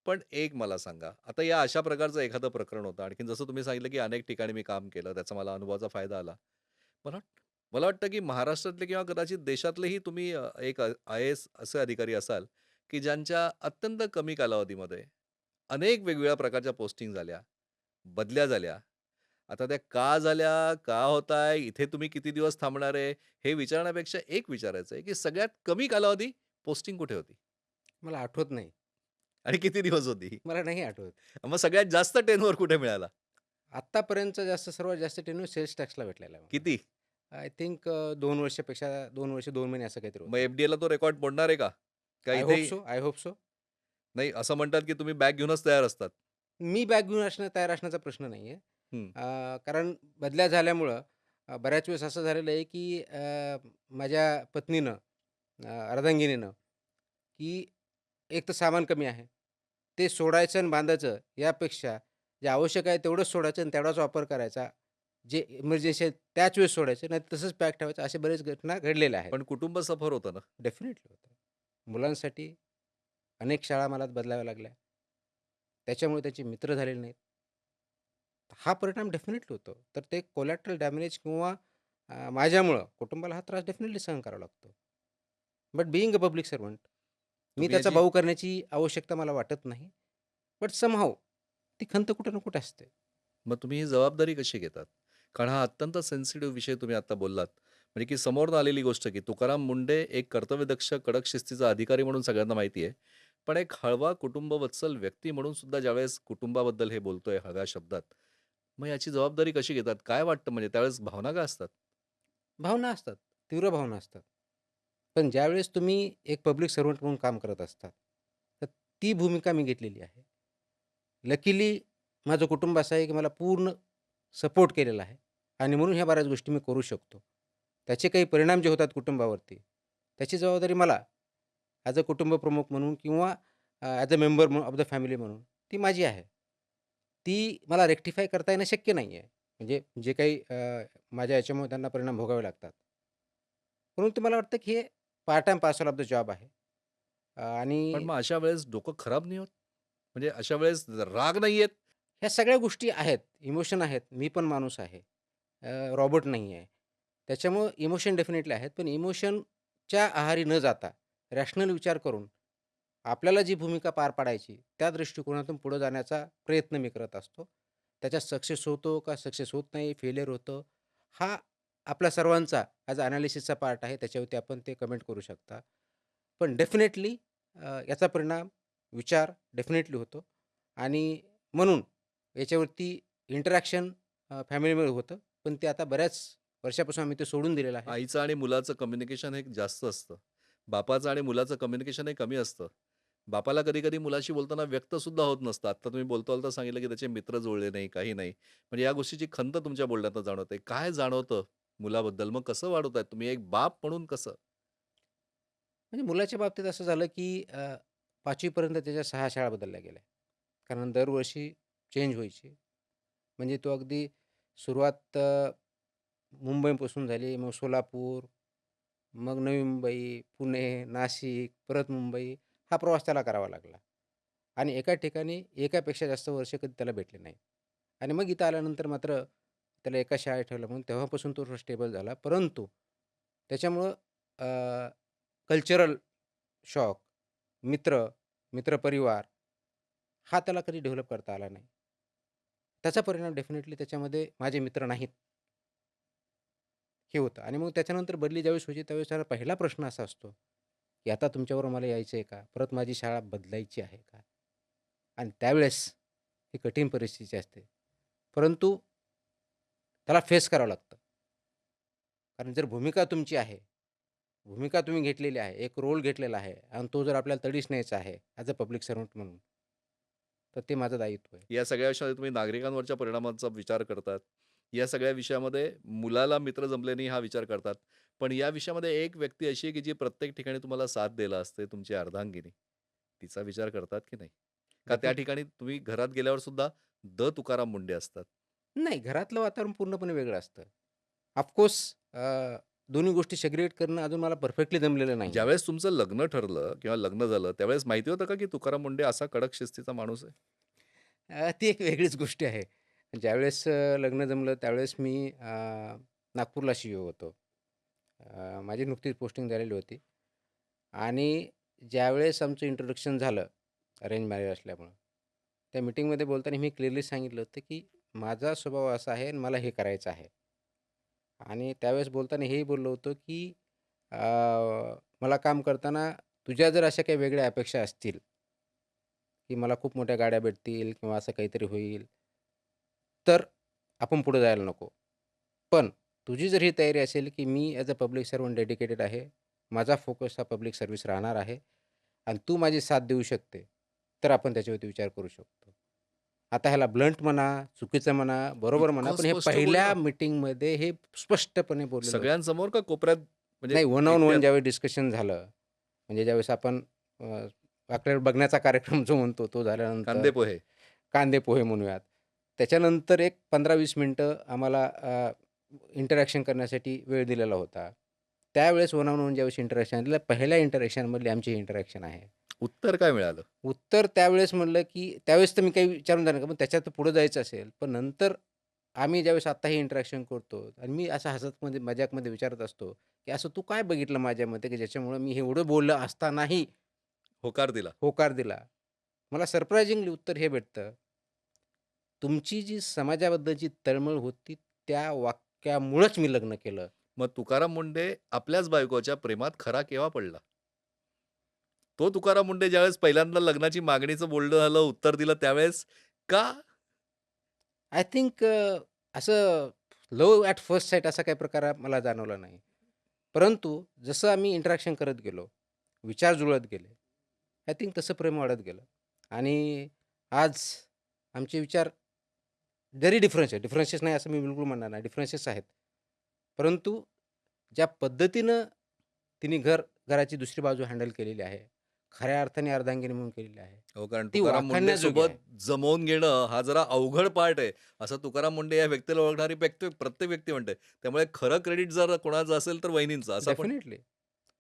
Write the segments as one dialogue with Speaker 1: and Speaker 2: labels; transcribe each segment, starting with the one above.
Speaker 1: पण एक मला सांगा, आता या अशा प्रकारचं एखादं प्रकरण होतं आणखीन जसं तुम्ही सांगितलं, की अनेक ठिकाणी मी काम केलं, त्याचा मला अनुभवाचा फायदा आला. मला मला वाटतं, की महाराष्ट्रातले किंवा कदाचित देशातलेही तुम्ही एक आय-ए-एस असे अधिकारी असाल, की ज्यांच्या अत्यंत कमी कालावधीमध्ये अनेक वेगवेगळ्या प्रकारच्या पोस्टिंग झाल्या, बदल्या झाल्या. आता त्या का झाल्या? का होताय? इथे तुम्ही किती दिवस थांबणार आहे? हे विचारण्यापेक्षा एक विचारायचं आहे, की सगळ्यात कमी कालावधी पोस्टिंग कुठे होती?
Speaker 2: मला आठवत नाही.
Speaker 1: आणि किती दिवस होती?
Speaker 2: मला नाही आठवत.
Speaker 1: मग सगळ्यात जास्त टेनूर कुठे मिळाला?
Speaker 2: आत्तापर्यंतचा सर्वात जास्त टेन्यूर सेल्स टॅक्सला भेटलेला आहे मला.
Speaker 1: किती?
Speaker 2: आय थिंक 2 वर्षापेक्षा 2 वर्ष 2 महिने असं काहीतरी
Speaker 1: मग
Speaker 2: होतं.
Speaker 1: एफ-डी-एला तो रेकॉर्ड मोडणार आहे का? का
Speaker 2: आय होप
Speaker 1: इथेही
Speaker 2: सो, आय होप सो.
Speaker 1: नाही असं म्हणतात, की तुम्ही बॅग घेऊनच तयार असतात.
Speaker 2: मी बॅग घेऊन तयार असण्याचा प्रश्न नाहीये.
Speaker 1: हं.
Speaker 2: कारण बदल्या झाल्यामुळं बऱ्याच वेळेस असं झालेलं आहे, की माझ्या पत्नीनं अर्धांगिनीनं, की एक तर सामान कमी आहे. ते सोडायचं आणि बांधायचं यापेक्षा जे आवश्यक आहे तेवढंच सोडायचं आणि तेवढाच वापर करायचा. जे इमर्जन्सी आहे त्याच वेळेस सोडायचं, नाहीतर तसंच पॅक ठेवायचं. अशा बऱ्याच घटना घडलेल्या आहेत.
Speaker 1: पण कुटुंब सफर होतं ना.
Speaker 2: डेफिनेटली होतं. मुलांसाठी अनेक शाळा मला बदलाव्या लागल्या. त्याच्यामुळे त्याचे मित्र झालेले नाहीत. हा परिणाम डेफिनेटली होतो. तर ते कोलॅटरल डॅमेज किंवा माझ्यामुळं कुटुंबाला हा त्रास डेफिनेटली सहन करावा लागतो. But being a public servant मी
Speaker 1: तुम्ही
Speaker 2: त्याचा
Speaker 1: याची
Speaker 2: बाऊ करण्याची आवश्यकता मला वाटत नाही. बट समहाऊ ती खंत कुठे ना कुठे असते.
Speaker 1: मग तुम्ही ही जबाबदारी कशी घेतात? कारण हा अत्यंत सेन्सिटिव्ह विषय तुम्ही आता बोललात. म्हणजे की समोरून आलेली गोष्ट की तुकाराम मुंडे एक कर्तव्यदक्ष, कडक शिस्तीचा अधिकारी म्हणून सगळ्यांना माहिती आहे. पण एक हळवा कुटुंबवत्सल व्यक्ती म्हणून सुद्धा ज्यावेळेस कुटुंबाबद्दल हे बोलतोय हळव्या शब्दात, मग याची जबाबदारी कशी घेतात? काय वाटतं म्हणजे त्यावेळेस भावना काय असतात?
Speaker 2: भावना असतात, तीव्र भावना असतात. पण ज्यावेळेस तुम्ही एक पब्लिक सर्व्हंट म्हणून काम करत असतात, तर ती भूमिका मी घेतलेली आहे. लकीली माझं कुटुंब असं आहे, की मला पूर्ण सपोर्ट केलेला आहे आणि म्हणून ह्या बऱ्याच गोष्टी मी करू शकतो. त्याचे काही परिणाम जे होतात कुटुंबावरती, त्याची जबाबदारी मला ॲज अ कुटुंब प्रमुख म्हणून किंवा as a member of the family म्हणून ती माझी आहे. ती मला रेक्टिफाय करता येणं शक्य नाही आहे. म्हणजे जे काही माझ्या याच्यामुळे त्यांना परिणाम भोगावे लागतात. परंतु मला वाटतं, की हे part time parcel of the job आहे.
Speaker 1: पण
Speaker 2: आणि
Speaker 1: मग अशा वेळेस डोकं खराब नाही होत? म्हणजे अशा वेळेस राग नाही येत?
Speaker 2: ह्या सगळ्या गोष्टी आहेत, इमोशन आहेत. मी पण माणूस आहे. रॉबोट नाही आहे. त्याच्यामुळं इमोशन डेफिनेटली आहेत. पण इमोशनच्या आहारी न जाता रॅशनल विचार करून आपल्याला जी भूमिका पार पाडायची, त्या दृष्टिकोनातून पुढे जाण्याचा प्रयत्न मी करत असतो. त्याच्यात सक्सेस होतो का सक्सेस होत नाही, फेल्युअर होतं, हा आपल्या सर्वांचा ॲज अ एनालिसिसचा पार्ट आहे. त्याच्यावरती आपण ते कमेंट करू शकता. पण डेफिनेटली याचा परिणाम विचार डेफिनेटली होतो आणि म्हणून याच्यावरती इंटरॅक्शन फॅमिलीमध्ये होतं. पण ते आता बऱ्याच वर्षापासून आम्ही ते सोडून दिलेलं आहे.
Speaker 1: आईचं आणि मुलाचं कम्युनिकेशन हे जास्त असतं. बापाचं आणि मुलाचं कम्युनिकेशन हे कमी असतं. बापाला कधी-कधी मुलाशी बोलताना व्यक्त सुद्धा होत नसतं. आत्ता तुम्ही बोलता-बोलता सांगितलं, की त्याचे मित्र जुळले नाही, काही नाही. म्हणजे या गोष्टीची खंत तुमच्या बोलण्यातनं जाणवते. काय जाणवतं मुलाबद्दल? मग कसं वाढवताय तुम्ही एक बाप म्हणून कसं?
Speaker 2: म्हणजे मुलाच्या बाबतीत असं झालं, की 5वी पर्यंत त्याच्या 6 शाळा बदलल्या गेल्या. कारण दरवर्षी चेंज व्हायची. म्हणजे तो अगदी सुरुवात मुंबईपासून झाली, मग सोलापूर, मग नवी मुंबई, पुणे, नाशिक, परत मुंबई हा प्रवास त्याला करावा लागला. आणि एका ठिकाणी एकापेक्षा जास्त वर्ष कधी त्याला भेटले नाही. आणि मग इथं आल्यानंतर मात्र त्याला एका शाळेत ठेवलं म्हणून तेव्हापासून तो थोडा स्टेबल झाला. परंतु त्याच्यामुळं कल्चरल शॉक, मित्र, मित्रपरिवार हा त्याला कधी डेव्हलप करता आला नाही. त्याचा परिणाम डेफिनेटली त्याच्यामध्ये माझे मित्र नाहीत, हे होतं. आणि मग त्याच्यानंतर बदली ज्यावेळेस व्हायची त्यावेळेस त्याला पहिला प्रश्न असा असतो, की आता तुमच्याबरोबर मला यायचं आहे का? परत माझी शाळा बदलायची आहे का? आणि त्यावेळेस ही कठीण परिस्थिती असते. परंतु त्याला फेस करावं लागतं. कारण जर भूमिका तुमची आहे, भूमिका तुम्ही घेतलेली आहे, एक रोल घेतलेला आहे आणि तो जर आपल्याला तडीस न्यायचा आहे ॲज अ पब्लिक सर्व्हंट म्हणून, तर ते माझं दायित्व आहे.
Speaker 1: या सगळ्या विषयामध्ये तुम्ही नागरिकांवरच्या परिणामांचा विचार करतात. या सगळ्या विषयामध्ये मुलाला मित्र जमले नाही हा विचार करतात. पण या विषयामध्ये एक व्यक्ती अशी आहे, की जी प्रत्येक ठिकाणी तुम्हाला साथ द्यायला असते, तुमची अर्धांगिनी. तिचा विचार करतात की नाही? का त्या
Speaker 2: डेफिनेटली.
Speaker 1: ठिकाणी तुम्ही घरात गेल्यावर सुद्धा तुकाराम मुंडे असतात?
Speaker 2: नाही, घरातलं वातावरण पूर्णपणे वेगळं असतं. ऑफकोर्स दोन्ही गोष्टी सेग्रिगेट करणं अजून मला परफेक्टली जमलेलं नाहीये.
Speaker 1: ज्यावेळेस तुमचं लग्न ठरलं किंवा लग्न झालं, त्यावेळेस माहिती होतं का, की तुकाराम मुंडे असा कडक शिस्तीचा माणूस आहे?
Speaker 2: ती एक वेगळीच गोष्ट आहे. ज्यावेळेस लग्न जमलं त्यावेळेस मी नागपूरला सी-ई-ओ होतो. माझी नुकतीच पोस्टिंग झालेली होती आणि ज्यावेळेस आमचं इंट्रोडक्शन झालं, अरेंज मॅरेज असल्यामुळं, त्या मीटिंगमध्ये बोलताना मी क्लिअरली सांगितलं होतं, की माझा स्वभाव असा आहे आणि मला हे करायचं आहे. आणि त्यावेळेस बोलताना हेही बोललो होतो, की अ, मला काम करताना तुझ्या जर अशा काही वेगळ्या अपेक्षा असतील, की मला खूप मोठ्या गाड्या भेटतील किंवा असं काहीतरी होईल, तर आपण पुढे जायला नको. पण तुझी जर ही तयारी असेल, की मी as a public servant dedicated आहे. माझा फोकस हा पब्लिक सर्व्हिस राहणार आहे आणि तू माझी साथ देऊ शकते, तर आपण त्याच्यावरती विचार करू शकतो. आता ह्याला ब्लंट म्हणा, चुकीचं म्हणा, बरोबर म्हणा,
Speaker 1: इतकं
Speaker 2: पण हे
Speaker 1: स्पष्ट
Speaker 2: पहिल्या
Speaker 1: बोलणं?
Speaker 2: मीटिंगमध्ये हे स्पष्टपणे बोललेलं होतं.
Speaker 1: सगळ्यांसमोर का कोपऱ्यात म्हणजे
Speaker 2: नाही, वन ऑन
Speaker 1: एकट्यात?
Speaker 2: वन ज्यावेळी डिस्कशन झालं, म्हणजे ज्यावेळेस आपण आपल्याला बघण्याचा कार्यक्रम जो म्हणतो तो झाल्यानंतर
Speaker 1: कांदे पोहे.
Speaker 2: कांदे पोहे म्हणूयात. त्याच्यानंतर एक 15-20 मिनिटं आम्हाला इंटरॅक्शन करण्यासाठी वेळ दिलेला होता. त्यावेळेस वन ऑन वन ज्यावेळेस इंटरॅक्शन दिलं, पहिल्या इंटरॅक्शनमधली आमची इंटरॅक्शन आहे.
Speaker 1: उत्तर काय मिळालं?
Speaker 2: उत्तर त्यावेळेस म्हणलं, की त्यावेळेस तर मी काही विचारून जाणार का, पण त्याच्यात पुढे जायचं असेल, पण नंतर आम्ही ज्यावेळेस आता हे इंटरॅक्शन करतो आणि मी असं हसतमध्ये मजाकमध्ये विचारत असतो, की "असं तू काय बघितलं माझ्यामध्ये, की ज्याच्यामुळं मी हे एवढं बोललं असतानाही
Speaker 1: होकार दिला.
Speaker 2: होकार दिला?" मला सरप्रायझिंगली उत्तर हे भेटतं, "तुमची जी समाजाबद्दलची तळमळ होती, त्या वाक्यामुळंच मी लग्न केलं."
Speaker 1: मग तुकाराम मुंडे आपल्याच बायकोच्या प्रेमात खरा केव्हा पडला? तो तुकाराम मुंडे ज्यावेळेस पहिल्यांदा लग्नाची मागणीचं बोलणं झालं, उत्तर दिलं त्यावेळेस का?
Speaker 2: आय थिंक असं लव्ह ॲट फर्स्ट साईट असा काही प्रकार मला जाणवला नाही. परंतु जसं आम्ही इंटरॅक्शन करत गेलो, विचार जुळत गेले, आय थिंक तसं प्रेम वाढत गेलं आणि आज आमचे विचार जरी डिफरन्सेस नाही असं मी बिलकुल म्हणणार नाही, डिफरन्सेस आहेत. परंतु ज्या पद्धतीनं तिने घराची दुसरी बाजू हँडल केलेली आहे, खऱ्या अर्थाने अर्धांगिनी म्हणून केलेली आहे,
Speaker 1: हो, कारण
Speaker 2: ती
Speaker 1: तुकाराम
Speaker 2: वाखाणण्याजोगी
Speaker 1: मुंडेसोबत
Speaker 2: आहे.
Speaker 1: जमवून घेणं हा जरा अवघड पार्ट आहे. असं तुकाराम मुंडे या व्यक्तीला ओळखणारी प्रत्येक व्यक्ती म्हणते. त्यामुळे खरं क्रेडिट जर कोणाचं असेल तर वहिनींचं. असं आपण
Speaker 2: definitely.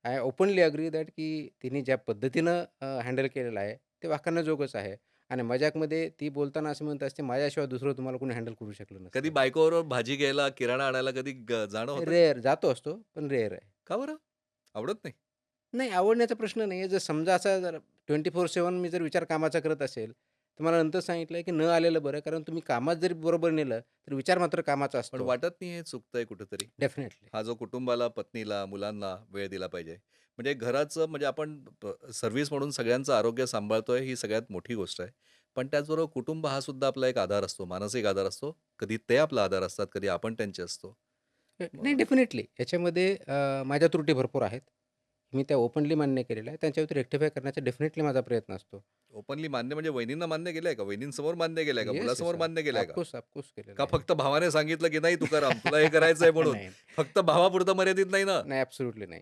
Speaker 2: I openly agree that की तिने ज्या पद्धतीनं हँडल केलेलं आहे, ते वाखाणण्याजोगंच आहे. आणि मजाकमध्ये ती बोलताना असं म्हणत असते, "माझ्याशिवाय दुसरं तुम्हाला कोणी हँडल करू शकलं
Speaker 1: कधी
Speaker 2: नसतं."
Speaker 1: बायकोबरोबर भाजी घ्यायला, किराणा आणायला कधी जाणं होतं का?
Speaker 2: रेअर जातो असतो, पण रेअर आहे.
Speaker 1: का बरं? आवडत नाही?
Speaker 2: नाही आवडण्याचा प्रश्न नाही आहे. जर समजा असा जर 24/7 मी जर विचार कामाचा करत असेल, तर मला नंतर सांगितलंय की न आलेलं बरं. कारण तुम्ही कामात जरी बरोबर नेलं, तर विचार मात्र कामाचा
Speaker 1: पण
Speaker 2: असतो.
Speaker 1: वाटत नाही हे चुकतंय कुठेतरी?
Speaker 2: डेफिनेटली.
Speaker 1: हा जो कुटुंबाला, पत्नीला, मुलांना वेळ दिला पाहिजे. म्हणजे घराचं म्हणजे आपण सर्व्हिस म्हणून सगळ्यांचं आरोग्य सांभाळतोय ही सगळ्यात मोठी गोष्ट आहे. पण त्याचबरोबर कुटुंब हा सुद्धा आपला एक आधार असतो, मानसिक आधार असतो. कधी ते आपला आधार असतात, कधी आपण त्यांचे असतो.
Speaker 2: नाही
Speaker 1: मग
Speaker 2: डेफिनेटली. याच्यामध्ये माझ्या त्रुटी भरपूर आहेत. मी त्या ओपनली मान्य केलेल्या आहेत. त्यांच्यावरती रेक्टिफाय करण्याचा डेफिनेटली माझा प्रयत्न असतो.
Speaker 1: ओपनली मान्य म्हणजे वहिनींना मान्य केलंय का? वहिनींसमोर मान्य केलंय का?
Speaker 2: Yes, yes.
Speaker 1: मुलासमोर मान्य केलंय का?
Speaker 2: ऑफकोर्स केलेलं
Speaker 1: का
Speaker 2: आहे.
Speaker 1: फक्त भावाने सांगितलं, की "नाही तुकाराम, तुला हे करायचंय म्हणून."
Speaker 2: नाही.
Speaker 1: फक्त भावापुरतं मर्यादित नाही ना?
Speaker 2: नाही, ॲब्सोल्युटली नाही.